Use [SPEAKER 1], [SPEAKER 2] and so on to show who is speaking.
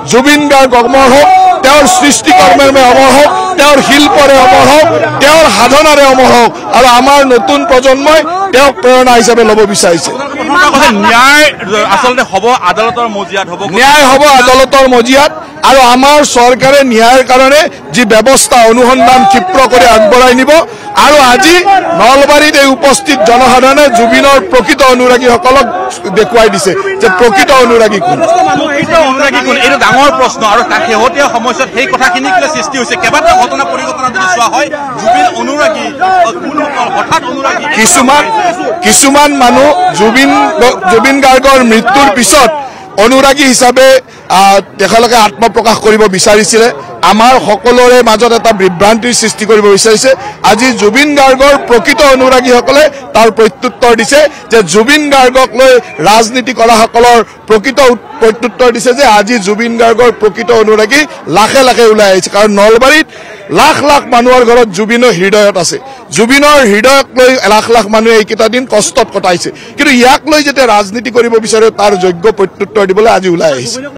[SPEAKER 1] জুবিন গাৰ্গ অমৰ হওক, তেওঁৰ সৃষ্টিকৰ্মেৰে অমৰ হওক, তেওঁৰ শিল্পৰে অমৰ হওক, তেওঁৰ সাধনাৰে অমৰ হওক, আৰু আমাৰ নতুন প্ৰজন্মই তেওঁক প্ৰেৰণা হিচাপে ল'ব বিচাৰিছে।
[SPEAKER 2] ন্যায় আচলতে হ'ব আদালতৰ মজিয়াত হ'ব,
[SPEAKER 1] ন্যায় হ'ব আদালতৰ মজিয়াত, আৰু আমাৰ চৰকাৰে ন্যায়ৰ কাৰণে যি ব্যৱস্থা অনুসন্ধান ক্ষিপ্ৰ কৰি আগবঢ়াই নিব। আৰু আজি নলবাৰীত এই উপস্থিত জনসাধাৰণে জুবিনৰ প্ৰকৃত অনুৰাগীসকলক দেখুৱাই দিছে যে প্ৰকৃত অনুৰাগী কোন।
[SPEAKER 2] এইটো ডাঙৰ প্ৰশ্ন, আৰু তাৰ শেহতীয়া সময়ছোৱাত সেই কথাখিনি সৃষ্টি হৈছে। কেইবাটাও ঘটনা পৰিঘটনা যদি চোৱা হয়, জুবিন অনুৰাগী হঠাৎ অনুৰাগী কিছুমান মানুহ জুবিন গাৰ্গৰ মৃত্যুৰ পিছত অনুৰাগী হিচাপে তেখেতলোকে আত্মপ্ৰকাশ কৰিব বিচাৰিছিলে। আমাৰ সকলোৰে মাজত এটা বিভ্ৰান্তিৰ সৃষ্টি কৰিব বিচাৰিছে। আজি জুবিন গাৰ্গৰ প্ৰকৃত অনুৰাগীসকলে তাৰ প্ৰত্যুত্তৰ দিছে যে জুবিন গাৰ্গক লৈ ৰাজনীতি কৰাসকলৰ প্ৰকৃত প্ৰত্যুত্তৰ দিছে যে আজি জুবিন গাৰ্গৰ প্ৰকৃত অনুৰাগী লাখে লাখে ওলাই আহিছে। কাৰণ নলবাৰীত লাখ লাখ মানুহৰ ঘৰত জুবিনৰ হৃদয়ত আছে। জুবিনৰ হৃদয়ক লৈ লাখ লাখ মানুহে এইকেইটা দিন কষ্টত কটাইছে, কিন্তু ইয়াক লৈ যেতিয়া ৰাজনীতি কৰিব বিচাৰে তাৰ যোগ্য প্ৰত্যুত্তৰ দিবলৈ আজি ওলাই আহিছে।